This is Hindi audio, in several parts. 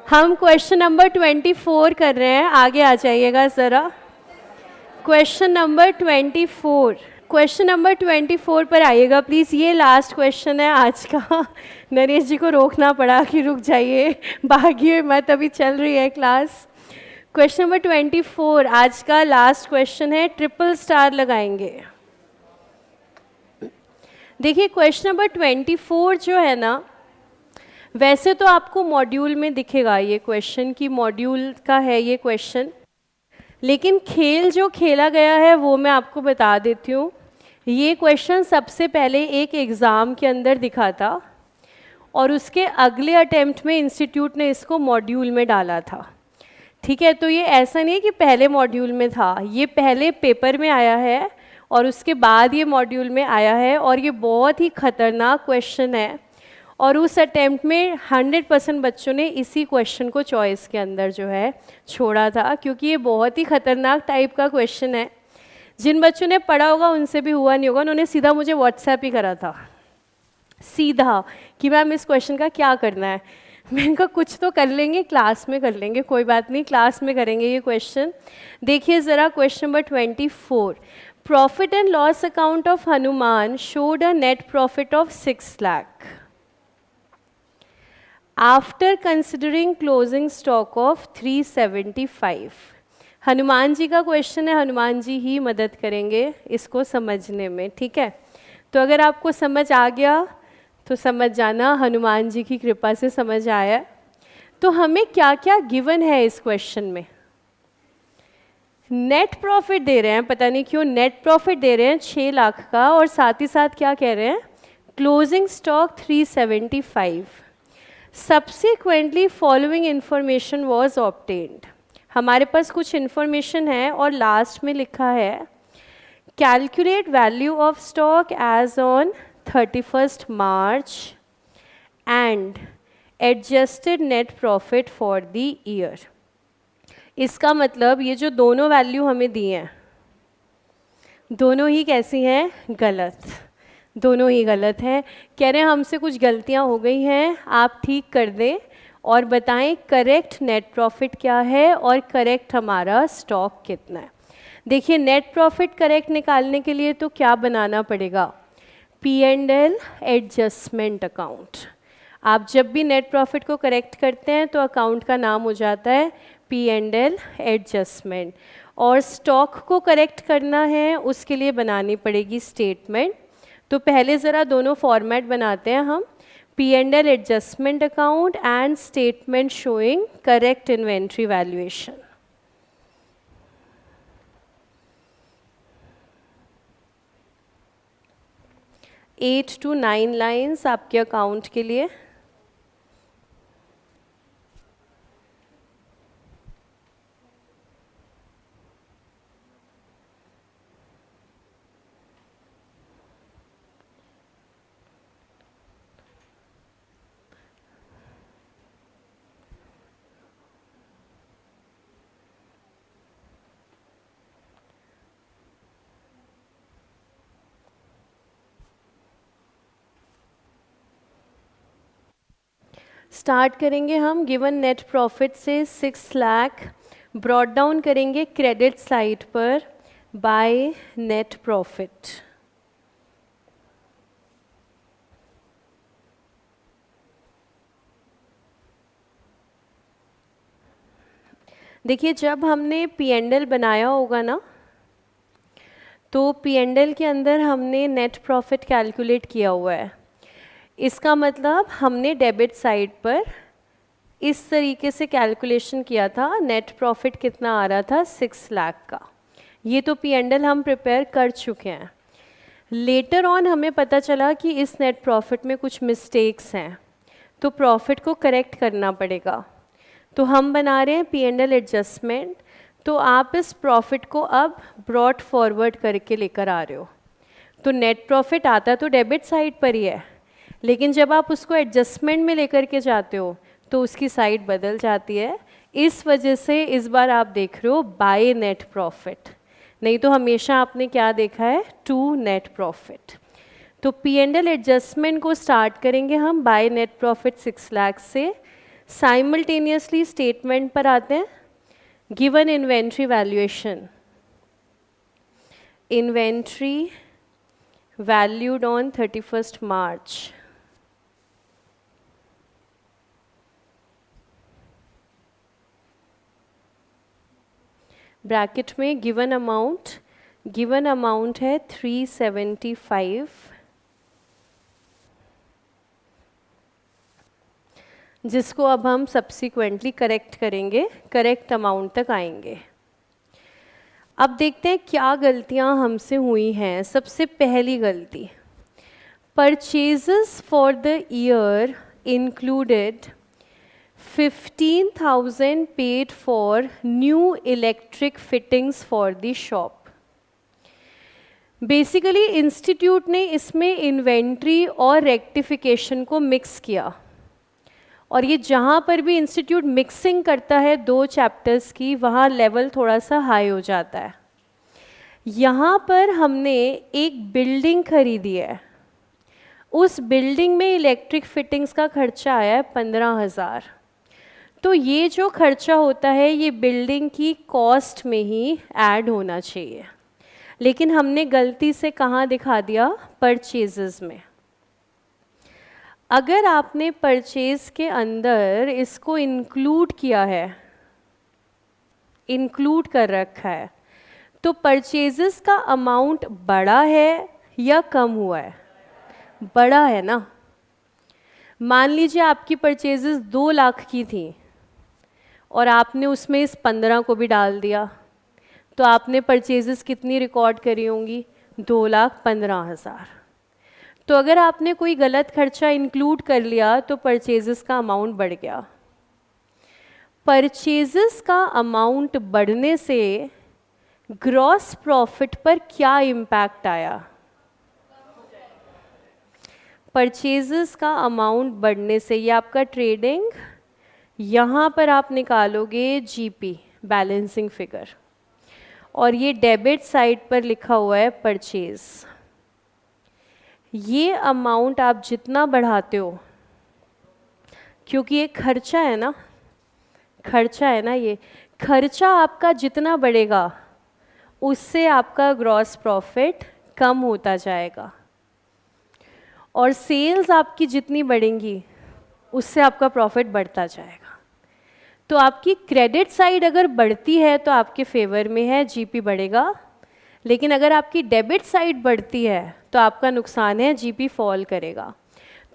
हम क्वेश्चन नंबर 24 कर रहे हैं, आगे आ जाइएगा ज़रा। क्वेश्चन नंबर 24, क्वेश्चन नंबर 24 पर आइएगा प्लीज़। ये लास्ट क्वेश्चन है आज का। नरेश जी को रोकना पड़ा कि रुक जाइए, भागिए मत, अभी चल रही है क्लास। क्वेश्चन नंबर 24 आज का लास्ट क्वेश्चन है, ट्रिपल स्टार लगाएंगे। देखिए क्वेश्चन नंबर 24 जो है ना, वैसे तो आपको मॉड्यूल में दिखेगा ये क्वेश्चन कि मॉड्यूल का है ये क्वेश्चन, लेकिन खेल जो खेला गया है वो मैं आपको बता देती हूँ। ये क्वेश्चन सबसे पहले एक एग्ज़ाम के अंदर दिखा था और उसके अगले अटेम्प्ट में इंस्टीट्यूट ने इसको मॉड्यूल में डाला था। ठीक है, तो ये ऐसा नहीं कि पहले मॉड्यूल में था, ये पहले पेपर में आया है और उसके बाद ये मॉड्यूल में आया है। और ये बहुत ही ख़तरनाक क्वेश्चन है और उस अटेम्प्ट में 100% बच्चों ने इसी क्वेश्चन को चॉइस के अंदर जो है छोड़ा था, क्योंकि ये बहुत ही ख़तरनाक टाइप का क्वेश्चन है। जिन बच्चों ने पढ़ा होगा उनसे भी हुआ नहीं होगा, उन्होंने सीधा मुझे व्हाट्सएप ही करा था सीधा कि मैम इस क्वेश्चन का क्या करना है। मैंने कहा कुछ तो कर लेंगे, क्लास में कर लेंगे, कोई बात नहीं, क्लास में करेंगे ये क्वेश्चन। देखिए ज़रा question number 24, profit and loss account of Hanuman showed a net profit of 6 lakh after considering closing stock of 375। Hanuman ji का क्वेश्चन है, हनुमान जी ही मदद करेंगे इसको समझने में। ठीक है, तो अगर आपको समझ आ गया तो समझ जाना, हनुमान जी की कृपा से समझ आया। तो हमें क्या क्या गिवन है इस क्वेश्चन में? नेट प्रॉफिट दे रहे हैं, पता नहीं क्यों नेट प्रॉफिट दे रहे हैं 6 लाख का, और साथ ही साथ क्या कह रहे हैं, closing stock 375। Subsequently following information was obtained. हमारे पास कुछ इंफॉर्मेशन है और लास्ट में लिखा है calculate value of stock as on 31st March and adjusted net profit for the year. इसका मतलब ये जो दोनों वैल्यू हमें दी हैं दोनों ही कैसी हैं, गलत, दोनों ही गलत हैं। कह रहे हैं हमसे कुछ गलतियां हो गई हैं, आप ठीक कर दें और बताएं करेक्ट नेट प्रॉफिट क्या है और करेक्ट हमारा स्टॉक कितना है। देखिए नेट प्रॉफिट करेक्ट निकालने के लिए तो क्या बनाना पड़ेगा, P&L एडजस्टमेंट अकाउंट। आप जब भी नेट प्रॉफिट को करेक्ट करते हैं तो अकाउंट का नाम हो जाता है P&L एडजस्टमेंट। और स्टॉक को करेक्ट करना है उसके लिए बनानी पड़ेगी स्टेटमेंट। तो पहले ज़रा दोनों फॉर्मेट बनाते हैं हम, P&L adjustment account and statement showing correct inventory valuation. Eight to 9 lines आपके अकाउंट के लिए। स्टार्ट करेंगे हम गिवन नेट प्रॉफिट से 6 लाख, ब्रॉड डाउन करेंगे क्रेडिट साइड पर बाय नेट प्रॉफिट। देखिए जब हमने P&L बनाया होगा ना, तो P&L के अंदर हमने नेट प्रॉफिट कैलकुलेट किया हुआ है। इसका मतलब हमने डेबिट साइड पर इस तरीके से कैलकुलेशन किया था, नेट प्रॉफिट कितना आ रहा था 6 लाख का। ये तो P&L हम प्रिपेयर कर चुके हैं। लेटर ऑन हमें पता चला कि इस नेट प्रॉफिट में कुछ मिस्टेक्स हैं, तो प्रॉफिट को करेक्ट करना पड़ेगा। तो हम बना रहे हैं P&L एडजस्टमेंट। तो आप इस प्रॉफिट को अब ब्रॉट फॉरवर्ड करके लेकर आ रहे हो। तो नेट प्रॉफिट आता तो डेबिट साइड पर ही है, लेकिन जब आप उसको एडजस्टमेंट में लेकर के जाते हो तो उसकी साइड बदल जाती है। इस वजह से इस बार आप देख रहे हो बाय नेट प्रॉफिट, नहीं तो हमेशा आपने क्या देखा है, टू नेट प्रॉफिट। तो P&L एडजस्टमेंट को स्टार्ट करेंगे हम बाय नेट प्रॉफिट 6 लाख से। साइमल्टेनियसली स्टेटमेंट पर आते हैं. Given inventory valuation, inventory valued on 31st March. Bracket में गिवन अमाउंट है 375, जिसको अब हम सब्सिक्वेंटली करेक्ट करेंगे, करेक्ट अमाउंट तक आएंगे. अब देखते हैं क्या गलतियां हमसे हुई हैं. सबसे पहली गलती, purchases for the year included 15,000 paid for new electric fittings for the shop. Basically institute ने इसमें इन्वेंट्री और रेक्टिफिकेशन को मिक्स किया, और ये जहाँ पर भी इंस्टीट्यूट मिक्सिंग करता है दो चैप्टर्स की, वहाँ लेवल थोड़ा सा हाई हो जाता है. यहाँ पर हमने एक बिल्डिंग खरीदी है, उस बिल्डिंग में इलेक्ट्रिक फिटिंग्स का खर्चा आया है 15,000. तो ये जो खर्चा होता है ये बिल्डिंग की कॉस्ट में ही ऐड होना चाहिए, लेकिन हमने गलती से कहाँ दिखा दिया, परचेजेस में. अगर आपने परचेज के अंदर इसको इंक्लूड किया है, इंक्लूड कर रखा है, तो परचेजेस का अमाउंट बड़ा है या कम हुआ है? बड़ा है ना. मान लीजिए आपकी परचेजेस 2 लाख की थी और आपने उसमें इस 15 को भी डाल दिया, तो आपने परचेजेस कितनी रिकॉर्ड करी होंगी? 2,15,000. तो अगर आपने कोई गलत खर्चा इंक्लूड कर लिया तो परचेजेस का अमाउंट बढ़ गया. परचेजेस का अमाउंट बढ़ने से ग्रॉस प्रॉफिट पर क्या इम्पैक्ट आया? परचेजेस का अमाउंट बढ़ने से, ये आपका ट्रेडिंग, यहाँ पर आप निकालोगे जीपी, बैलेंसिंग फिगर, और ये डेबिट साइड पर लिखा हुआ है परचेज. ये अमाउंट आप जितना बढ़ाते हो, क्योंकि ये खर्चा है ना, खर्चा है ना, ये खर्चा आपका जितना बढ़ेगा उससे आपका ग्रॉस प्रॉफिट कम होता जाएगा, और सेल्स आपकी जितनी बढ़ेंगी उससे आपका प्रॉफिट बढ़ता जाएगा. तो आपकी क्रेडिट साइड अगर बढ़ती है तो आपके फेवर में है, जीपी बढ़ेगा. लेकिन अगर आपकी डेबिट साइड बढ़ती है तो आपका नुकसान है, जीपी फॉल करेगा.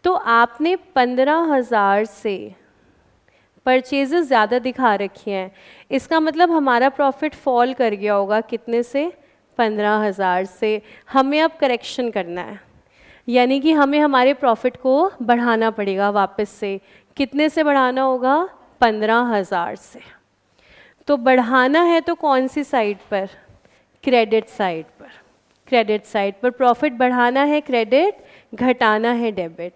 तो आपने 15,000 से परचेजेस ज़्यादा दिखा रखी हैं, इसका मतलब हमारा प्रॉफिट फॉल कर गया होगा. कितने से? 15,000 से. हमें अब करेक्शन करना है, यानी कि हमें हमारे प्रॉफिट को बढ़ाना पड़ेगा वापस से. कितने से बढ़ाना होगा? 15,000 से. तो बढ़ाना है तो कौन सी साइड पर? क्रेडिट साइड पर. क्रेडिट साइड पर प्रॉफिट बढ़ाना है क्रेडिट, घटाना है डेबिट.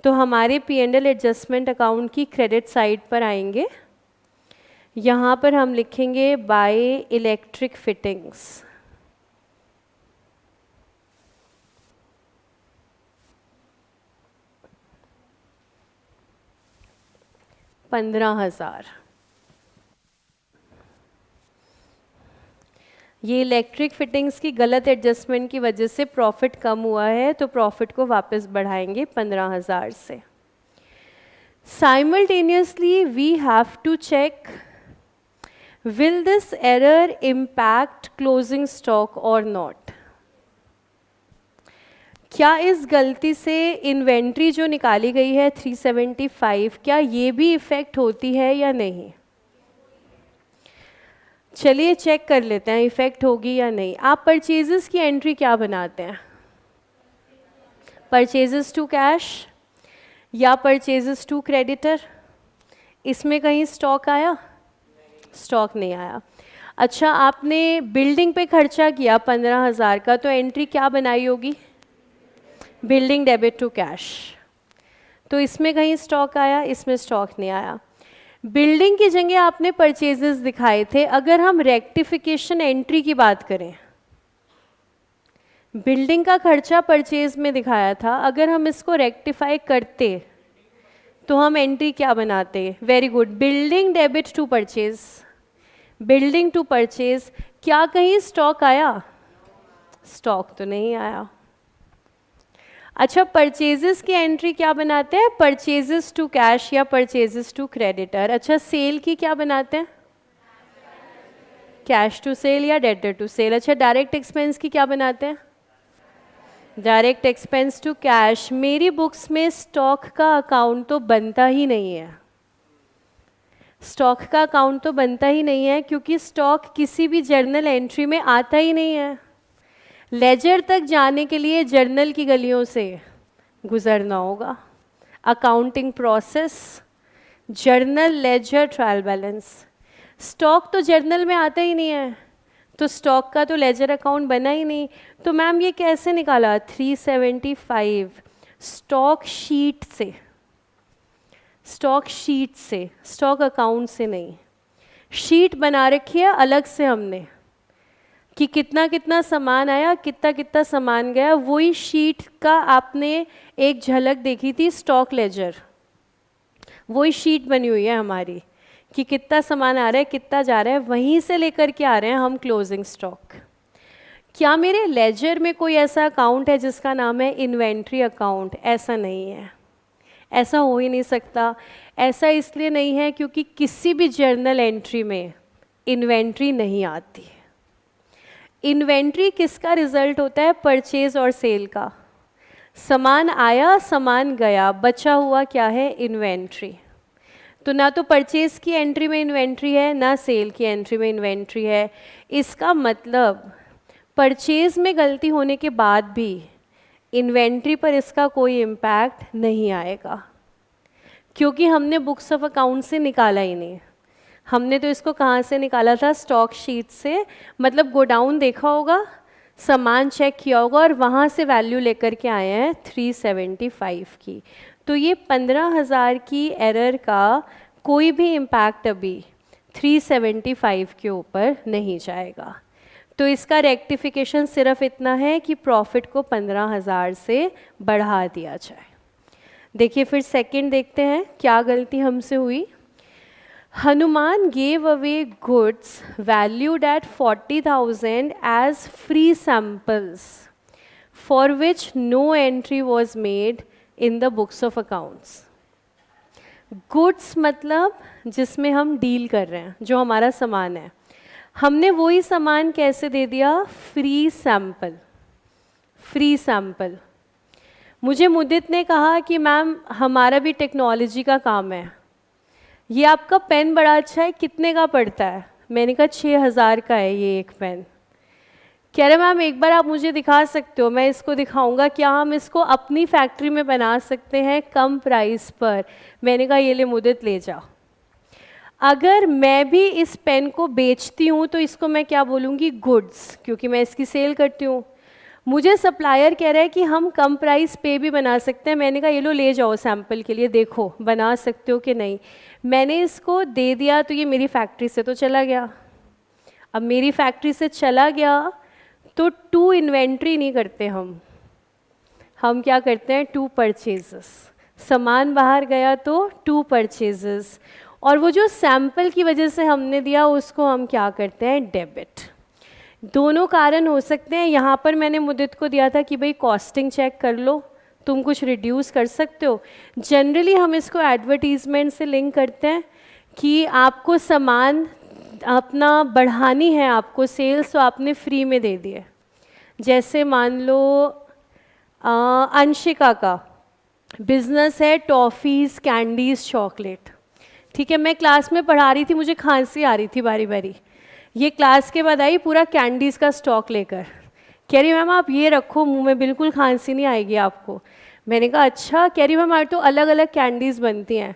तो हमारे P&L एडजस्टमेंट अकाउंट की क्रेडिट साइड पर आएंगे. यहाँ पर हम लिखेंगे बाय इलेक्ट्रिक फिटिंग्स. $15,000. ये इलेक्ट्रिक फिटिंग्स की गलत एडजस्टमेंट की वजह से प्रॉफिट कम हुआ है, तो प्रॉफिट को वापस बढ़ाएंगे 15,000 से. Simultaneously we have to check will this error impact closing stock और नॉट. क्या इस गलती से इन्वेंट्री जो निकाली गई है 375, क्या ये भी इफ़ेक्ट होती है या नहीं? चलिए चेक कर लेते हैं इफ़ेक्ट होगी या नहीं. आप परचेजेस की एंट्री क्या बनाते हैं? परचेजेस टू कैश या परचेजेस टू क्रेडिटर? इसमें कहीं स्टॉक आया? स्टॉक नहीं आया. अच्छा, आपने बिल्डिंग पे खर्चा किया 15,000 का, तो एंट्री क्या बनाई होगी? Building debit to cash. तो इसमें कहीं स्टॉक आया? इसमें स्टॉक नहीं आया. बिल्डिंग की जगह आपने परचेजेस दिखाए थे. अगर हम रेक्टिफिकेशन एंट्री की बात करें, बिल्डिंग का खर्चा परचेज में दिखाया था, अगर हम इसको रेक्टिफाई करते तो हम एंट्री क्या बनाते हैं? Very good, building debit to purchase. Building to purchase, क्या कहीं स्टॉक आया? स्टॉक तो नहीं आया। अच्छा, परचेजेस की एंट्री क्या बनाते हैं? परचेजेस टू कैश या परचेजेस टू क्रेडिटर। अच्छा, सेल की क्या बनाते हैं? कैश टू सेल या डेटर टू सेल। अच्छा, डायरेक्ट एक्सपेंस की क्या बनाते हैं? Direct expense to cash. मेरी बुक्स में स्टॉक का अकाउंट तो बनता ही नहीं है। स्टॉक का अकाउंट तो बनता ही नहीं है क्योंकि स्टॉक किसी भी जर्नल एंट्री में आता ही नहीं है। लेजर तक जाने के लिए जर्नल की गलियों से गुजरना होगा। Accounting process, journal, ledger, trial balance. Stock तो जर्नल में आता ही नहीं है, तो स्टॉक का तो लेजर अकाउंट बना ही नहीं। तो मैम ये कैसे निकाला? 375 स्टॉक शीट से, स्टॉक शीट से, स्टॉक अकाउंट से नहीं। शीट बना रखी है अलग से हमने कि कितना कितना सामान आया, कितना कितना सामान गया। वही शीट का आपने एक झलक देखी थी स्टॉक लेजर। वही शीट बनी हुई है हमारी कि कितना सामान आ रहा है, कितना जा रहा है, वहीं से लेकर के आ रहे हैं हम क्लोजिंग स्टॉक। क्या मेरे लेजर में कोई ऐसा अकाउंट है जिसका नाम है इन्वेंट्री अकाउंट? ऐसा नहीं है, ऐसा हो ही नहीं सकता। ऐसा इसलिए नहीं है क्योंकि किसी भी जर्नल एंट्री में इन्वेंट्री नहीं आती। इन्वेंट्री किसका रिजल्ट होता है? परचेज और सेल का। सामान आया, सामान गया, बचा हुआ क्या है? इन्वेंट्री। तो ना तो परचेज की एंट्री में इन्वेंट्री है, ना सेल की एंट्री में इन्वेंट्री है। इसका मतलब परचेज में गलती होने के बाद भी इन्वेंट्री पर इसका कोई इम्पैक्ट नहीं आएगा क्योंकि हमने बुक्स ऑफ अकाउंट से निकाला ही नहीं। हमने तो इसको कहाँ से निकाला था? स्टॉक शीट से। मतलब गोडाउन देखा होगा, सामान चेक किया होगा और वहाँ से वैल्यू लेकर के आए हैं 375 की। तो ये 15,000 की एरर का कोई भी इम्पैक्ट अभी 375 के ऊपर नहीं जाएगा। तो इसका रेक्टिफिकेशन सिर्फ इतना है कि प्रॉफिट को 15,000 से बढ़ा दिया जाए। देखिए फिर सेकंड देखते हैं क्या गलती हमसे हुई। Hanuman gave away goods valued at 40,000 as free samples for which no entry was made in the books of accounts. Goods मतलब जिसमें हम डील कर रहे हैं, जो हमारा सामान है। हमने वही सामान कैसे दे दिया? Free sample. Free sample. मुझे मुदित ने कहा कि मैम हमारा भी टेक्नोलॉजी का काम है, ये आपका पेन बड़ा अच्छा है, कितने का पड़ता है? मैंने कहा 6,000 का है ये एक पेन। कह रहे मैम एक बार आप मुझे दिखा सकते हो? मैं इसको दिखाऊंगा। क्या हम इसको अपनी फैक्ट्री में बना सकते हैं कम प्राइस पर? मैंने कहा ये ले मुदित, ले जाओ। अगर मैं भी इस पेन को बेचती हूँ तो इसको मैं क्या बोलूँगी? गुड्स, क्योंकि मैं इसकी सेल करती हूँ। मुझे सप्लायर कह रहा है कि हम कम प्राइस पे भी बना सकते हैं। मैंने कहा ये लो, ले जाओ सैंपल के लिए, देखो बना सकते हो कि नहीं। मैंने इसको दे दिया तो ये मेरी फैक्ट्री से तो चला गया। अब मेरी फैक्ट्री से चला गया तो टू इन्वेंट्री नहीं करते हम क्या करते हैं? To purchases. सामान बाहर गया तो टू परचेजेस, और वो जो सैंपल की वजह से हमने दिया उसको हम क्या करते हैं? डेबिट। दोनों कारण हो सकते हैं। यहाँ पर मैंने मुदित को दिया था कि भाई कॉस्टिंग चेक कर लो, तुम कुछ रिड्यूस कर सकते हो। जनरली हम इसको एडवर्टीजमेंट से लिंक करते हैं कि आपको सामान अपना बढ़ानी है, आपको सेल्स, तो आपने फ्री में दे दिए। जैसे मान लो अंशिका का बिजनेस है टॉफ़ीज़, कैंडीज़, चॉकलेट। ठीक है, मैं क्लास में पढ़ा रही थी, मुझे खांसी आ रही थी बारी बारी। ये क्लास के बाद आई पूरा कैंडीज़ का स्टॉक लेकर, कह रही मैम आप ये रखो मुंह में, बिल्कुल खांसी नहीं आएगी आपको। मैंने कहा अच्छा। कह रही मैम हमारे तो अलग अलग कैंडीज़ बनती हैं।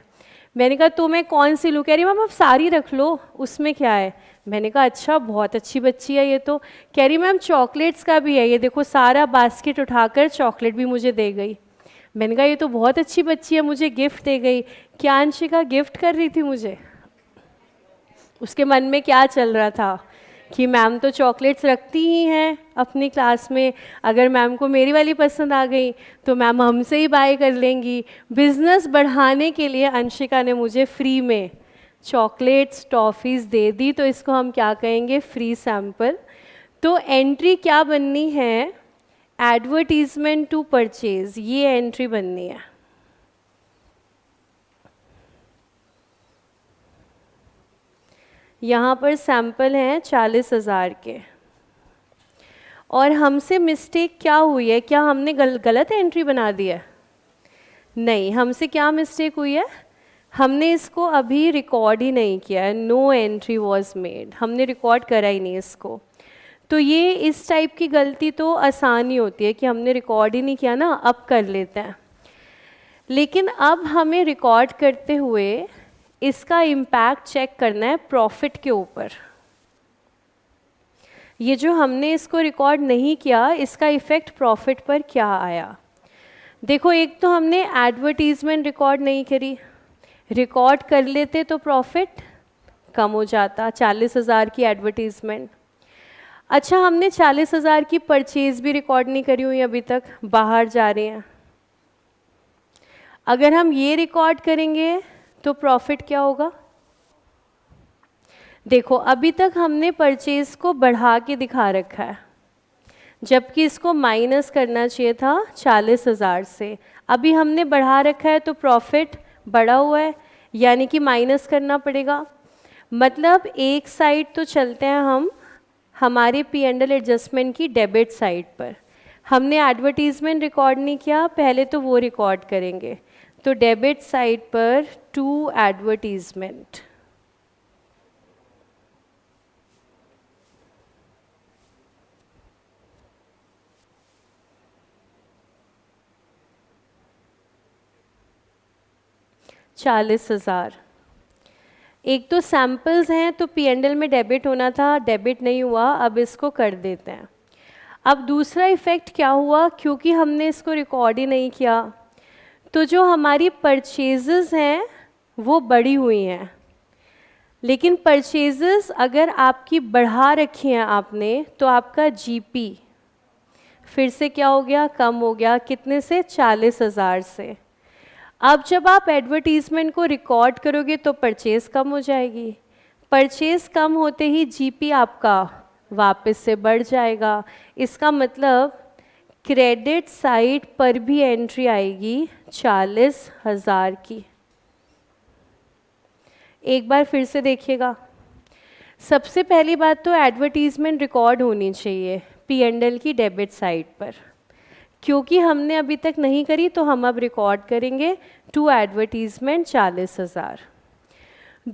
मैंने कहा तो मैं कौन सी लूँ? कह रही मैम आप सारी रख लो, उसमें क्या है। मैंने कहा अच्छा, बहुत अच्छी बच्ची है ये तो। कह रही मैम चॉकलेट्स का भी है, ये देखो सारा बास्केट उठाकर चॉकलेट भी मुझे दे गई। मैंने कहा ये तो बहुत अच्छी बच्ची है, मुझे गिफ्ट दे गई। क्या अंशिका गिफ्ट कर रही थी मुझे? उसके मन में क्या चल रहा था कि मैम तो चॉकलेट्स रखती ही हैं अपनी क्लास में, अगर मैम को मेरी वाली पसंद आ गई तो मैम हमसे ही बाय कर लेंगी। बिजनेस बढ़ाने के लिए अंशिका ने मुझे फ्री में चॉकलेट्स टॉफ़ीज़ दे दी, तो इसको हम क्या कहेंगे, फ्री सैम्पल। तो एंट्री क्या बननी है, एडवर्टीजमेंट टू परचेज, ये एंट्री बननी है। यहाँ पर सैंपल हैं 40,000 के, और हमसे मिस्टेक क्या हुई है, क्या हमने गलत एंट्री बना दी है? नहीं, हमसे क्या मिस्टेक हुई है, हमने इसको अभी रिकॉर्ड ही नहीं किया है, नो एंट्री वॉज मेड, हमने रिकॉर्ड करा ही नहीं इसको। तो ये इस टाइप की गलती तो आसान ही होती है कि हमने रिकॉर्ड ही नहीं किया ना, अब कर लेते हैं। लेकिन अब हमें रिकॉर्ड करते हुए इसका इम्पैक्ट चेक करना है प्रॉफिट के ऊपर। ये जो हमने इसको रिकॉर्ड नहीं किया, इसका इफ़ेक्ट प्रॉफिट पर क्या आया। देखो, एक तो हमने एडवर्टीजमेंट रिकॉर्ड नहीं करी, रिकॉर्ड कर लेते तो प्रॉफिट कम हो जाता, 40,000 की एडवर्टीजमेंट। अच्छा, हमने 40,000 की परचेज भी रिकॉर्ड नहीं करी हुई अभी तक, बाहर जा रहे हैं। अगर हम ये रिकॉर्ड करेंगे तो प्रॉफिट क्या होगा। देखो, अभी तक हमने परचेज को बढ़ा के दिखा रखा है, जबकि इसको माइनस करना चाहिए था 40,000 से। अभी हमने बढ़ा रखा है तो प्रॉफिट बढ़ा हुआ है, यानी कि माइनस करना पड़ेगा। मतलब एक साइड तो चलते हैं हम हमारे P&L एडजस्टमेंट की डेबिट साइड पर। हमने एडवर्टीजमेंट रिकॉर्ड नहीं किया, पहले तो वो रिकॉर्ड करेंगे। तो डेबिट साइड पर टू एडवर्टीजमेंट, $40,000। एक तो सैम्पल्स हैं तो P&L में डेबिट होना था, डेबिट नहीं हुआ, अब इसको कर देते हैं। अब दूसरा इफ़ेक्ट क्या हुआ, क्योंकि हमने इसको रिकॉर्ड ही नहीं किया तो जो हमारी परचेजेस हैं वो बढ़ी हुई हैं। लेकिन परचेजेस अगर आपकी बढ़ा रखी हैं आपने, तो आपका GP फिर से क्या हो गया, कम हो गया। कितने से, 40,000 से। अब जब आप एडवर्टीजमेंट को रिकॉर्ड करोगे तो परचेज कम हो जाएगी, परचेज कम होते ही GP आपका वापस से बढ़ जाएगा। इसका मतलब क्रेडिट साइड पर भी एंट्री आएगी 40,000 की। एक बार फिर से देखिएगा, सबसे पहली बात तो एडवर्टीजमेंट रिकॉर्ड होनी चाहिए P&L की डेबिट साइड पर, क्योंकि हमने अभी तक नहीं करी तो हम अब रिकॉर्ड करेंगे टू एडवर्टीजमेंट 40,000।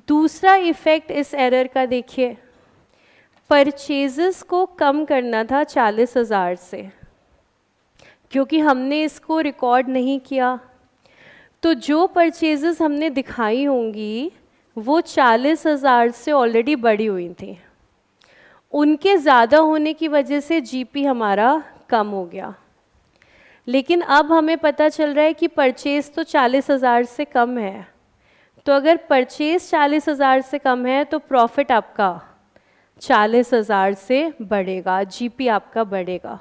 दूसरा इफ़ेक्ट इस एरर का देखिए, परचेजेस को कम करना था 40,000 से, क्योंकि हमने इसको रिकॉर्ड नहीं किया। तो जो परचेजेस हमने दिखाई होंगी वो 40,000 से ऑलरेडी बढ़ी हुई थी, उनके ज़्यादा होने की वजह से GP हमारा कम हो गया। लेकिन अब हमें पता चल रहा है कि परचेज तो 40,000 से कम है, तो अगर परचेज 40,000 से कम है तो प्रॉफिट आपका 40,000 से बढ़ेगा, GP आपका बढ़ेगा।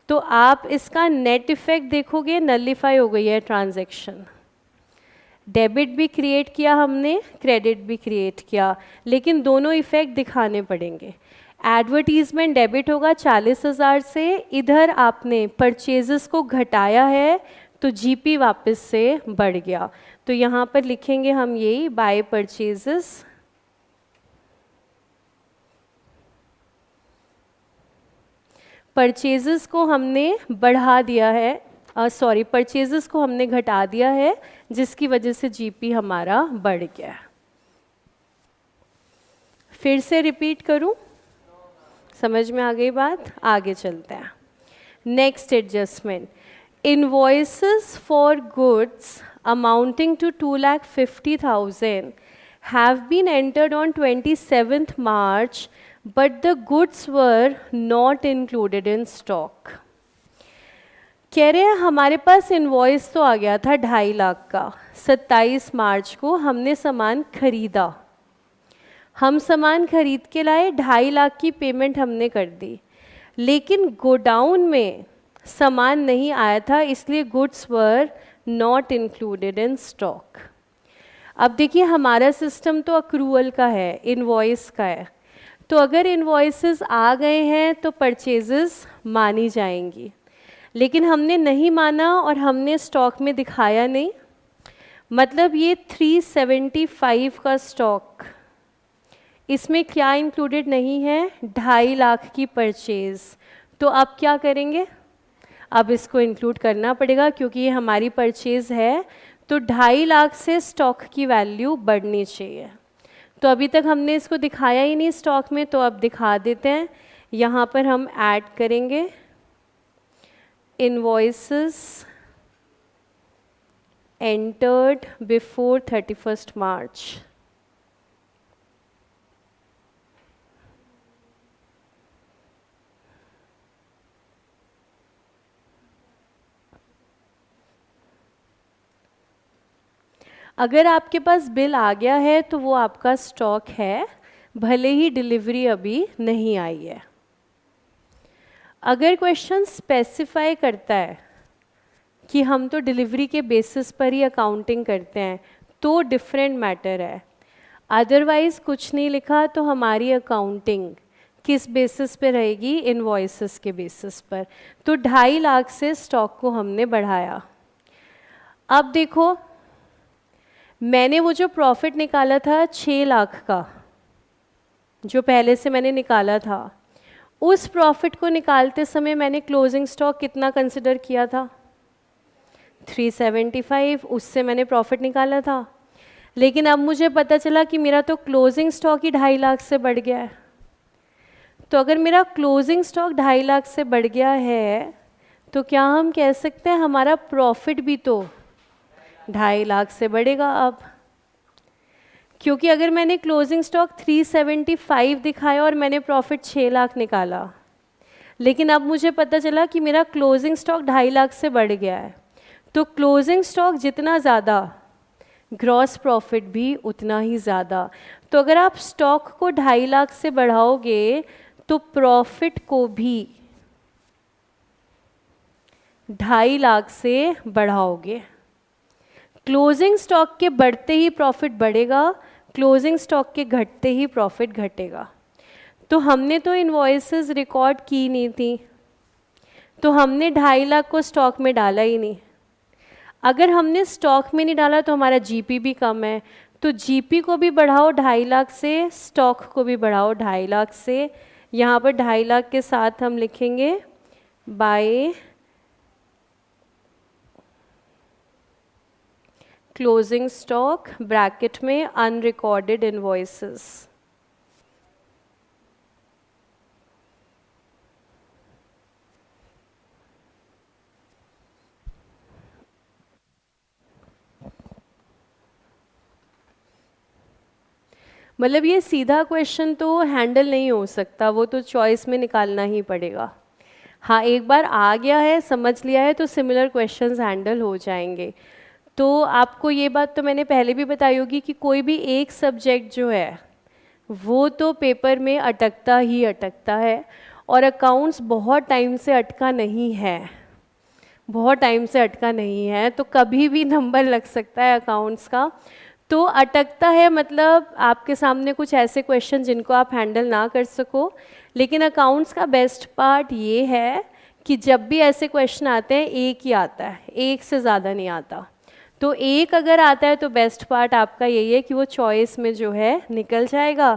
तो आप इसका नेट इफ़ेक्ट देखोगे, नलिफाई हो गई है ट्रांजैक्शन। डेबिट भी क्रिएट किया हमने, क्रेडिट भी क्रिएट किया, लेकिन दोनों इफ़ेक्ट दिखाने पड़ेंगे। एडवर्टीजमेंट डेबिट होगा 40,000 से, इधर आपने परचेजेस को घटाया है तो GP वापस से बढ़ गया। तो यहाँ पर लिखेंगे हम यही, बाय परचेजेस परचेजेस को हमने बढ़ा दिया है, सॉरी परचेजेस को हमने घटा दिया है, जिसकी वजह से GP हमारा बढ़ गया। फिर से रिपीट करूं, समझ में आ गई बात, आगे चलते हैं। Next adjustment, invoices for goods amounting to 2,50,000 have been entered on 27th March, but the goods were not included in stock. कह रहे हैं हमारे पास इनवॉइस तो आ गया था 2.5 लाख का, 27 मार्च को हमने सामान खरीदा, हम सामान खरीद के लाए, 2.5 लाख की पेमेंट हमने कर दी, लेकिन गोडाउन में सामान नहीं आया था, इसलिए goods were not included in stock. अब देखिए हमारा सिस्टम तो अक्रूवल का है, इनवॉइस का है, तो अगर इनवॉइसेस आ गए हैं तो परचेजेस मानी जाएंगी, लेकिन हमने नहीं माना और हमने स्टॉक में दिखाया नहीं, मतलब ये 375 का स्टॉक, इसमें क्या इंक्लूडेड नहीं है, 2.5 लाख की परचेज। तो अब क्या करेंगे, अब इसको इंक्लूड करना पड़ेगा क्योंकि ये हमारी परचेज है, तो 2.5 लाख से स्टॉक की वैल्यू बढ़नी चाहिए। तो अभी तक हमने इसको दिखाया ही नहीं स्टॉक में, तो अब दिखा देते हैं। यहाँ पर हम ऐड करेंगे इनवॉइसेस एंटर्ड बिफोर 31 मार्च। अगर आपके पास बिल आ गया है तो वो आपका स्टॉक है, भले ही डिलीवरी अभी नहीं आई है। अगर क्वेश्चन स्पेसिफाई करता है कि हम तो डिलीवरी के बेसिस पर ही अकाउंटिंग करते हैं, तो डिफरेंट मैटर है। अदरवाइज कुछ नहीं लिखा तो हमारी अकाउंटिंग किस बेसिस पे रहेगी, इनवॉइसेस के बेसिस पर। तो 2.5 लाख से स्टॉक को हमने बढ़ाया। अब देखो मैंने वो जो प्रॉफिट निकाला था 6 लाख का, जो पहले से मैंने निकाला था, उस प्रॉफिट को निकालते समय मैंने क्लोजिंग स्टॉक कितना कंसिडर किया था, 375, उससे मैंने प्रॉफिट निकाला था। लेकिन अब मुझे पता चला कि मेरा तो क्लोजिंग स्टॉक ही 2.5 लाख से बढ़ गया है। तो अगर मेरा क्लोजिंग स्टॉक 2.5 लाख से बढ़ गया है तो क्या हम कह सकते हैं हमारा प्रॉफिट भी तो 2.5 लाख से बढ़ेगा अब, क्योंकि अगर मैंने क्लोजिंग स्टॉक 375 दिखाया और मैंने प्रॉफिट 6 लाख निकाला, लेकिन अब मुझे पता चला कि मेरा क्लोजिंग स्टॉक 2.5 लाख से बढ़ गया है, तो क्लोजिंग स्टॉक जितना ज़्यादा ग्रॉस प्रॉफिट भी उतना ही ज़्यादा। तो अगर आप स्टॉक को 2.5 लाख से बढ़ाओगे तो प्रॉफिट को भी 2.5 लाख से बढ़ाओगे। क्लोजिंग स्टॉक के बढ़ते ही प्रॉफिट बढ़ेगा, क्लोजिंग स्टॉक के घटते ही प्रॉफिट घटेगा। तो हमने तो इनवॉइसेस रिकॉर्ड की नहीं थी, तो हमने 2.5 लाख को स्टॉक में डाला ही नहीं। अगर हमने स्टॉक में नहीं डाला तो हमारा जीपी भी कम है, तो जीपी को भी बढ़ाओ 2.5 लाख से, स्टॉक को भी बढ़ाओ 2.5 लाख से। यहाँ पर 2.5 लाख के साथ हम लिखेंगे बाय क्लोजिंग स्टॉक ब्रैकेट में अनरिकॉर्डेड इनवॉइसेस। मतलब ये सीधा क्वेश्चन तो हैंडल नहीं हो सकता, वो तो चॉइस में निकालना ही पड़ेगा। हाँ, एक बार आ गया है, समझ लिया है, तो सिमिलर क्वेश्चंस हैंडल हो जाएंगे। तो आपको ये बात तो मैंने पहले भी बताई होगी कि कोई भी एक सब्जेक्ट जो है वो तो पेपर में अटकता ही अटकता है, और अकाउंट्स बहुत टाइम से अटका नहीं है, बहुत टाइम से अटका नहीं है, तो कभी भी नंबर लग सकता है अकाउंट्स का। तो अटकता है मतलब आपके सामने कुछ ऐसे क्वेश्चन जिनको आप हैंडल ना कर सको, लेकिन अकाउंट्स का बेस्ट पार्ट ये है कि जब भी ऐसे क्वेश्चन आते हैं एक ही आता है, एक से ज़्यादा नहीं आता। तो एक अगर आता है तो बेस्ट पार्ट आपका यही है कि वो चॉइस में जो है निकल जाएगा,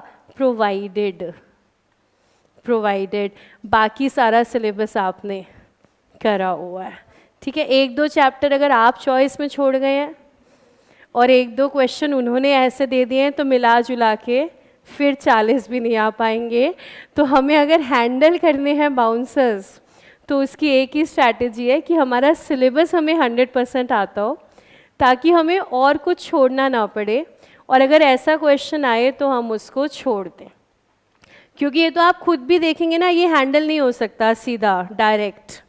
प्रोवाइडेड बाकी सारा सिलेबस आपने करा हुआ है। ठीक है, 1-2 चैप्टर अगर आप चॉइस में छोड़ गए हैं और 1-2 क्वेश्चन उन्होंने ऐसे दे दिए हैं तो मिला जुला के फिर 40 भी नहीं आ पाएंगे। तो हमें अगर हैंडल करने हैं बाउंसर्स तो उसकी एक ही स्ट्रैटेजी है कि हमारा सिलेबस हमें 100% आता हो, ताकि हमें और कुछ छोड़ना ना पड़े, और अगर ऐसा क्वेश्चन आए तो हम उसको छोड़ दें। क्योंकि ये तो आप खुद भी देखेंगे ना, ये हैंडल नहीं हो सकता सीधा डायरेक्ट।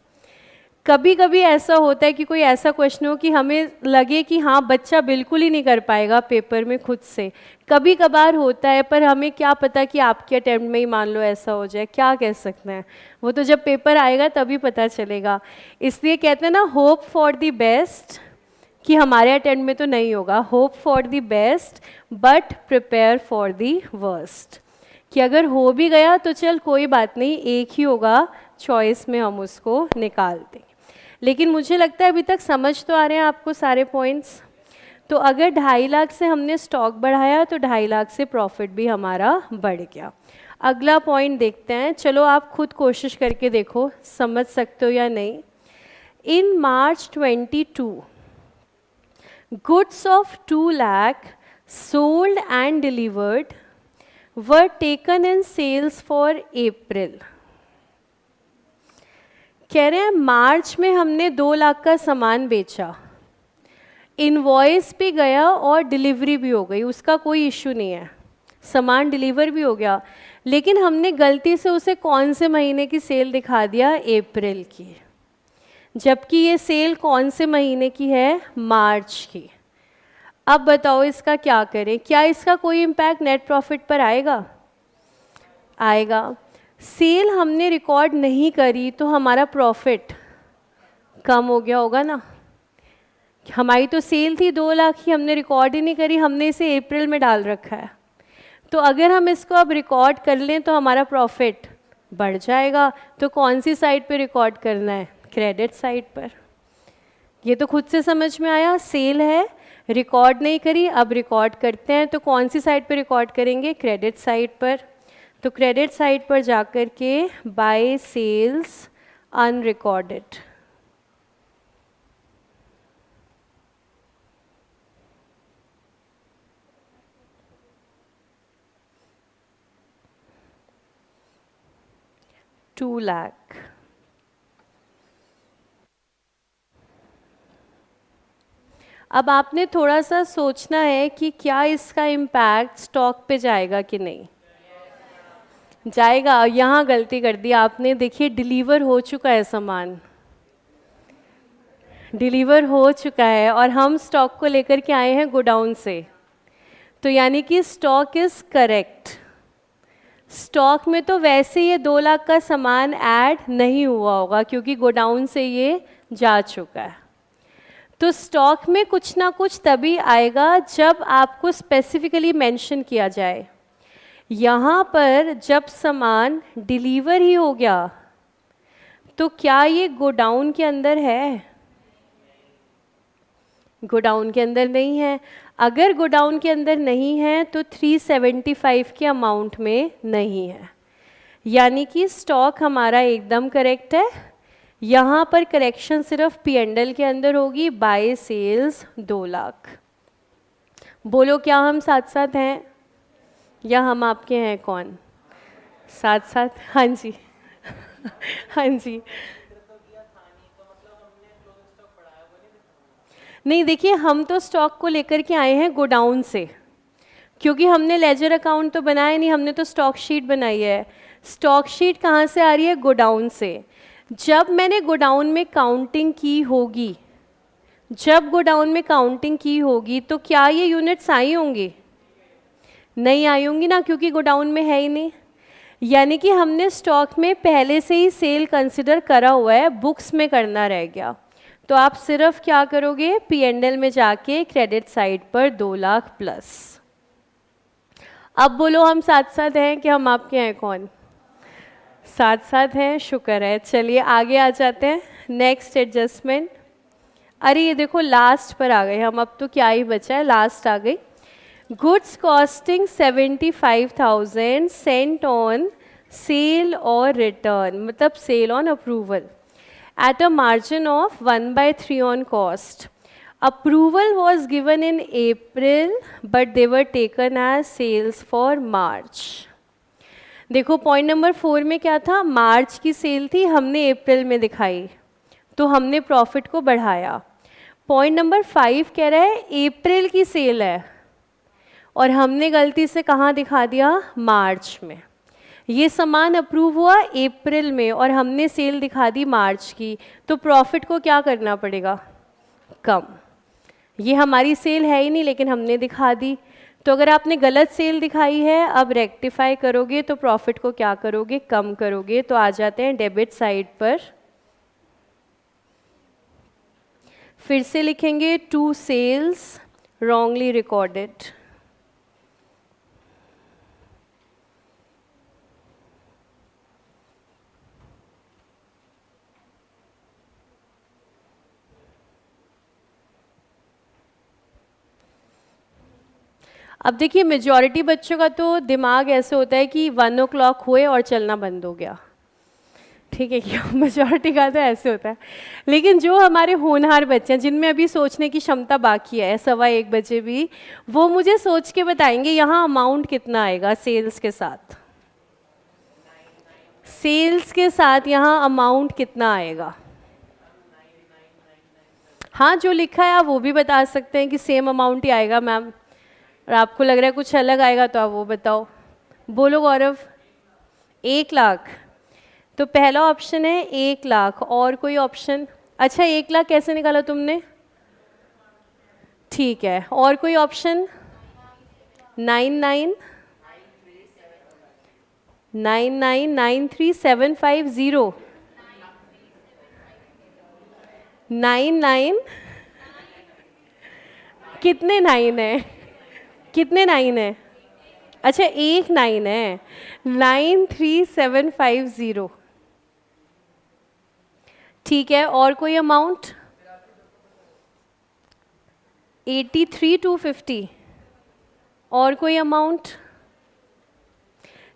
कभी कभी ऐसा होता है कि कोई ऐसा क्वेश्चन हो कि हमें लगे कि हाँ बच्चा बिल्कुल ही नहीं कर पाएगा पेपर में खुद से, कभी कभार होता है, पर हमें क्या पता कि आपके अटेम्प्ट में ही मान लो ऐसा हो जाए, क्या कह सकते हैं, वो तो जब पेपर आएगा तभी पता चलेगा। इसलिए कहते हैं ना, होप फॉर द बेस्ट, कि हमारे अटेम्प्ट में तो नहीं होगा, hope for the best but prepare for the worst, कि अगर हो भी गया तो चल कोई बात नहीं, एक ही होगा, चॉइस में हम उसको निकाल देंगे। लेकिन मुझे लगता है अभी तक समझ तो आ रहे हैं आपको सारे पॉइंट्स। तो अगर 2.5 लाख से हमने स्टॉक बढ़ाया तो 2.5 लाख से प्रॉफिट भी हमारा बढ़ गया। अगला पॉइंट देखते हैं, चलो आप खुद कोशिश करके देखो समझ सकते हो या नहीं। इन March 22 goods of 2 lakh sold and delivered were taken in sales for April। कह रहे हैं मार्च में हमने 2 लाख का सामान बेचा, इनवॉइस भी गया और डिलीवरी भी हो गई, उसका कोई इशू नहीं है, सामान डिलीवर भी हो गया, लेकिन हमने गलती से उसे कौन से महीने की सेल दिखा दिया, अप्रैल की, जबकि ये सेल कौन से महीने की है, मार्च की। अब बताओ इसका क्या करें, क्या इसका कोई इम्पैक्ट नेट प्रॉफिट पर आएगा? आएगा। सेल हमने रिकॉर्ड नहीं करी तो हमारा प्रॉफिट कम हो गया होगा ना, हमारी तो सेल थी 2 लाख की, हमने रिकॉर्ड ही नहीं करी, हमने इसे अप्रैल में डाल रखा है, तो अगर हम इसको अब रिकॉर्ड कर लें तो हमारा प्रॉफिट बढ़ जाएगा। तो कौन सी साइड पे रिकॉर्ड करना है, क्रेडिट साइड पर। ये तो खुद से समझ में आया, सेल है, रिकॉर्ड नहीं करी, अब रिकॉर्ड करते हैं, तो कौन सी साइड पे रिकॉर्ड करेंगे, क्रेडिट साइड पर। तो क्रेडिट साइड पर जाकर के बाय सेल्स अनरिकॉर्डेड, $2 लाख। अब आपने थोड़ा सा सोचना है कि क्या इसका इम्पैक्ट स्टॉक पे जाएगा कि नहीं जाएगा। यहाँ गलती कर दी आपने, देखिए डिलीवर हो चुका है सामान, डिलीवर हो चुका है और हम स्टॉक को लेकर के आए हैं गोडाउन से, तो यानी कि स्टॉक इज़ करेक्ट। स्टॉक में तो वैसे ये 2 लाख का सामान ऐड नहीं हुआ होगा क्योंकि गोडाउन से ये जा चुका है। तो स्टॉक में कुछ ना कुछ तभी आएगा जब आपको स्पेसिफिकली मेंशन किया जाए। यहाँ पर जब सामान डिलीवर ही हो गया तो क्या ये गोडाउन के अंदर है? गोडाउन के अंदर नहीं है। अगर गोडाउन के अंदर नहीं है तो 375 के अमाउंट में नहीं है, यानी कि स्टॉक हमारा एकदम करेक्ट है। यहाँ पर करेक्शन सिर्फ P&L के अंदर होगी, बाय सेल्स 2 लाख। बोलो क्या हम साथ साथ हैं या हम आपके हैं कौन? साथ साथ, हाँ जी हाँ जी। नहीं देखिए, हम तो स्टॉक को लेकर के आए हैं गोडाउन से, क्योंकि हमने लेजर अकाउंट तो बनाया नहीं, हमने तो स्टॉक शीट बनाई है। स्टॉक शीट कहाँ से आ रही है? गोडाउन से। जब मैंने गोडाउन में काउंटिंग की होगी, जब गोडाउन में काउंटिंग की होगी तो क्या ये यूनिट्स आई होंगी? नहीं आई होंगी ना, क्योंकि गोडाउन में है ही नहीं। यानी कि हमने स्टॉक में पहले से ही सेल कंसिडर करा हुआ है, बुक्स में करना रह गया। तो आप सिर्फ क्या करोगे, P&L में जाके क्रेडिट साइड पर 2 लाख प्लस। अब बोलो हम साथ साथ हैं कि हम आपके हैं कौन? साथ साथ हैं, शुक्र है। चलिए आगे आ जाते हैं, नेक्स्ट एडजस्टमेंट। अरे ये देखो लास्ट पर आ गए हम, अब तो क्या ही बचा है, लास्ट आ गई। Goods costing 75,000 sent on sale और रिटर्न, मतलब sale on approval at a margin of 1/3 on cost. Approval was given in April, but they were taken as sales for March. देखो पॉइंट नंबर 4 में क्या था, मार्च की सेल थी, हमने अप्रैल में दिखाई तो हमने प्रॉफिट को बढ़ाया। पॉइंट नंबर 5 कह रहा है अप्रैल की सेल है और हमने गलती से कहाँ दिखा दिया, मार्च में। ये सामान अप्रूव हुआ अप्रैल में और हमने सेल दिखा दी मार्च की, तो प्रॉफिट को क्या करना पड़ेगा? कम। ये हमारी सेल है ही नहीं लेकिन हमने दिखा दी, तो अगर आपने गलत सेल दिखाई है, अब रेक्टिफाई करोगे तो प्रॉफिट को क्या करोगे? कम करोगे। तो आ जाते हैं डेबिट साइड पर। फिर से लिखेंगे 2 सेल्स wrongly recorded। अब देखिए मेजॉरिटी बच्चों का तो दिमाग ऐसे होता है कि 1 o'clock हुए और चलना बंद हो गया, ठीक है क्या? मेजॉरिटी का तो ऐसे होता है, लेकिन जो हमारे होनहार बच्चे हैं जिनमें अभी सोचने की क्षमता बाकी है 1:15 बजे भी, वो मुझे सोच के बताएंगे यहाँ अमाउंट कितना आएगा सेल्स के साथ। सेल्स के साथ यहाँ अमाउंट कितना आएगा? हाँ, जो लिखा है आप वो भी बता सकते हैं कि सेम अमाउंट ही आएगा मैम, और आपको लग रहा है कुछ अलग आएगा तो आप वो बताओ। बोलो गौरव। 1 लाख। तो पहला ऑप्शन है 1 लाख, और कोई ऑप्शन? अच्छा 1 लाख कैसे निकाला तुमने? ठीक है, और कोई ऑप्शन? 99,99,93750 99। कितने 9 है? कितने 9 है? अच्छा 1 9 है। 93750। ठीक है, और कोई अमाउंट? 83,250। और कोई अमाउंट?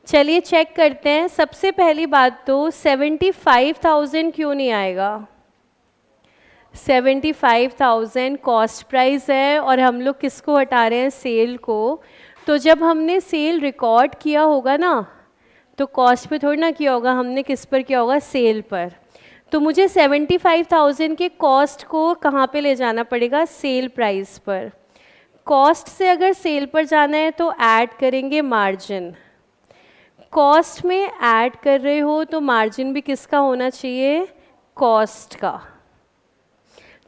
चलिए चेक करते हैं। सबसे पहली बात तो 75,000 क्यों नहीं आएगा? 75,000 कॉस्ट प्राइस है और हम लोग किसको हटा रहे हैं? सेल को। तो जब हमने सेल रिकॉर्ड किया होगा ना, तो कॉस्ट पे थोड़ी ना किया होगा, हमने किस पर किया होगा? सेल पर। तो मुझे 75,000 के कॉस्ट को कहाँ पे ले जाना पड़ेगा? सेल प्राइस पर। कॉस्ट से अगर सेल पर जाना है तो ऐड करेंगे मार्जिन। कॉस्ट में ऐड कर रहे हो तो मार्जिन भी किसका होना चाहिए? कॉस्ट का।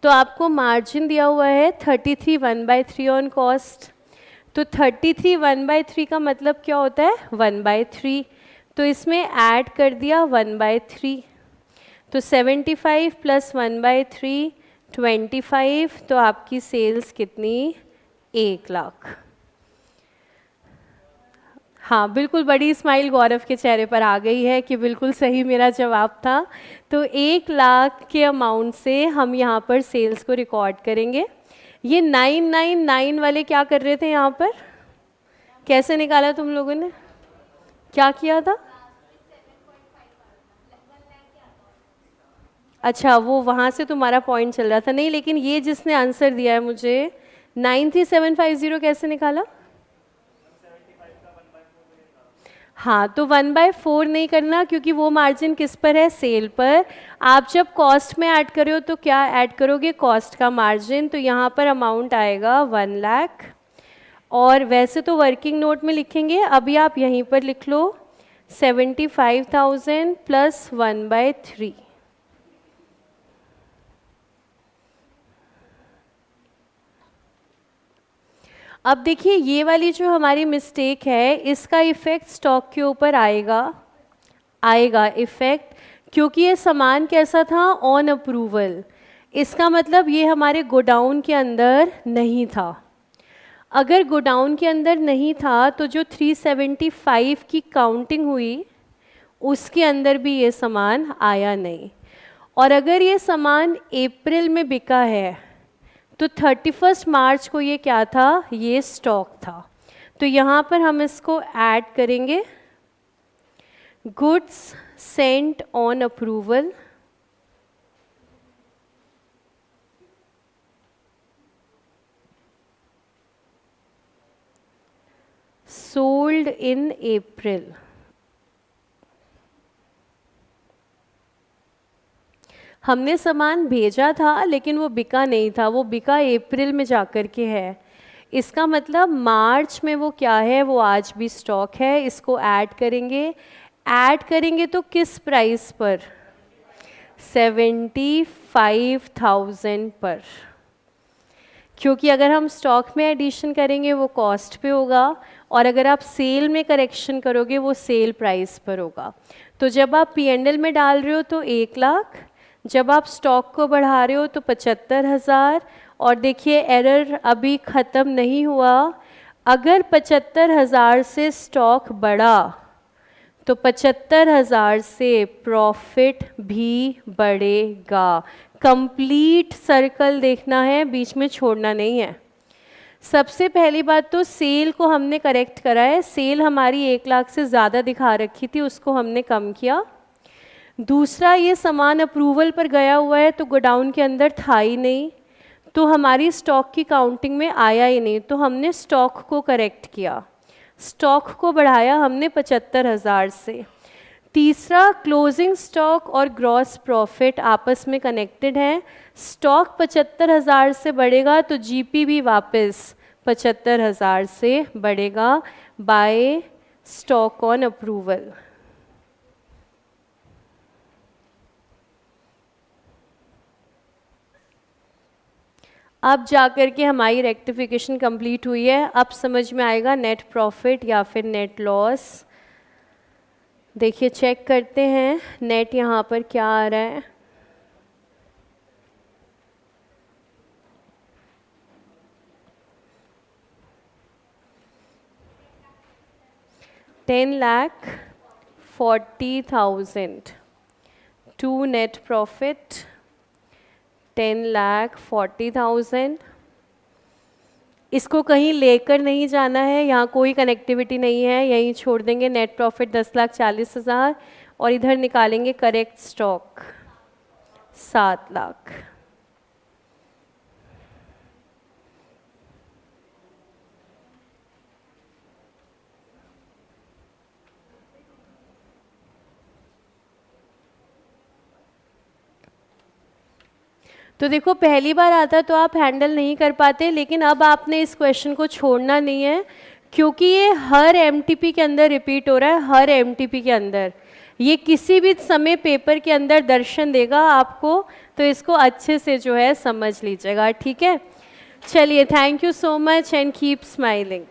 तो आपको मार्जिन दिया हुआ है 33 1/3 ऑन कॉस्ट। तो 33 1/3 का मतलब क्या होता है? 1/3। तो इसमें ऐड कर दिया 1/3। तो 75 + 1/3 25। तो आपकी सेल्स कितनी? 1 लाख। हाँ बिल्कुल, बड़ी स्माइल गौरव के चेहरे पर आ गई है कि बिल्कुल सही मेरा जवाब था। तो 1 लाख के अमाउंट से हम यहाँ पर सेल्स को रिकॉर्ड करेंगे। ये 999 वाले क्या कर रहे थे यहाँ पर? कैसे निकाला तुम लोगों ने? क्या किया था? अच्छा, वो वहाँ से तुम्हारा पॉइंट चल रहा था। नहीं, लेकिन ये जिसने आंसर दिया है मुझे 93750 कैसे निकाला? हाँ, तो 1/4 नहीं करना क्योंकि वो मार्जिन किस पर है? सेल पर। आप जब कॉस्ट में ऐड कर रहे हो तो क्या ऐड करोगे? कॉस्ट का मार्जिन। तो यहाँ पर अमाउंट आएगा 1 लाख। और वैसे तो वर्किंग नोट में लिखेंगे, अभी आप यहीं पर लिख लो 75,000 + 1/3। अब देखिए ये वाली जो हमारी मिस्टेक है, इसका इफ़ेक्ट स्टॉक के ऊपर आएगा इफ़ेक्ट, क्योंकि ये सामान कैसा था? On approval. इसका मतलब ये हमारे गोडाउन के अंदर नहीं था। अगर गोडाउन के अंदर नहीं था तो जो 375 की काउंटिंग हुई उसके अंदर भी ये सामान आया नहीं। और अगर ये सामान अप्रैल में बिका है तो 31 मार्च को ये क्या था? ये स्टॉक था। तो यहाँ पर हम इसको ऐड करेंगे goods sent on approval, sold in April. हमने सामान भेजा था लेकिन वो बिका नहीं था, वो बिका अप्रैल में जाकर के है। इसका मतलब मार्च में वो क्या है? वो आज भी स्टॉक है। इसको ऐड करेंगे। ऐड करेंगे तो किस प्राइस पर? 75,000 पर, क्योंकि अगर हम स्टॉक में एडिशन करेंगे वो कॉस्ट पे होगा, और अगर आप सेल में करेक्शन करोगे वो सेल प्राइस पर होगा। तो जब आप P&L में डाल रहे हो तो 1 लाख, जब आप स्टॉक को बढ़ा रहे हो तो 75,000। और देखिए एरर अभी ख़त्म नहीं हुआ, अगर 75,000 से स्टॉक बढ़ा तो 75,000 से प्रॉफिट भी बढ़ेगा। कंप्लीट सर्कल देखना है, बीच में छोड़ना नहीं है। सबसे पहली बात तो सेल को हमने करेक्ट करा है, सेल हमारी 1 लाख से ज़्यादा दिखा रखी थी, उसको हमने कम किया। दूसरा, ये सामान अप्रूवल पर गया हुआ है तो गोडाउन के अंदर था ही नहीं, तो हमारी स्टॉक की काउंटिंग में आया ही नहीं, तो हमने स्टॉक को करेक्ट किया, स्टॉक को बढ़ाया हमने 75,000 से। तीसरा, क्लोजिंग स्टॉक और ग्रॉस प्रॉफिट आपस में कनेक्टेड हैं। स्टॉक 75,000 से बढ़ेगा तो जीपी भी वापस 75,000 से बढ़ेगा बाय स्टॉक ऑन अप्रूवल। अब जाकर के हमारी रेक्टिफिकेशन कंप्लीट हुई है। अब समझ में आएगा नेट प्रॉफिट या फिर नेट लॉस। देखिए चेक करते हैं नेट यहाँ पर क्या आ रहा है। $10,40,000 टू नेट प्रॉफिट 10,40,000। इसको कहीं लेकर नहीं जाना है, यहाँ कोई कनेक्टिविटी नहीं है, यहीं छोड़ देंगे। नेट प्रॉफिट 10,40,000 और इधर निकालेंगे करेक्ट स्टॉक 7 लाख। तो देखो पहली बार आता तो आप हैंडल नहीं कर पाते, लेकिन अब आपने इस क्वेश्चन को छोड़ना नहीं है, क्योंकि ये हर एमटीपी के अंदर रिपीट हो रहा है, हर एमटीपी के अंदर ये किसी भी समय पेपर के अंदर दर्शन देगा आपको, तो इसको अच्छे से जो है समझ लीजिएगा, ठीक है। चलिए, thank you so much and keep smiling.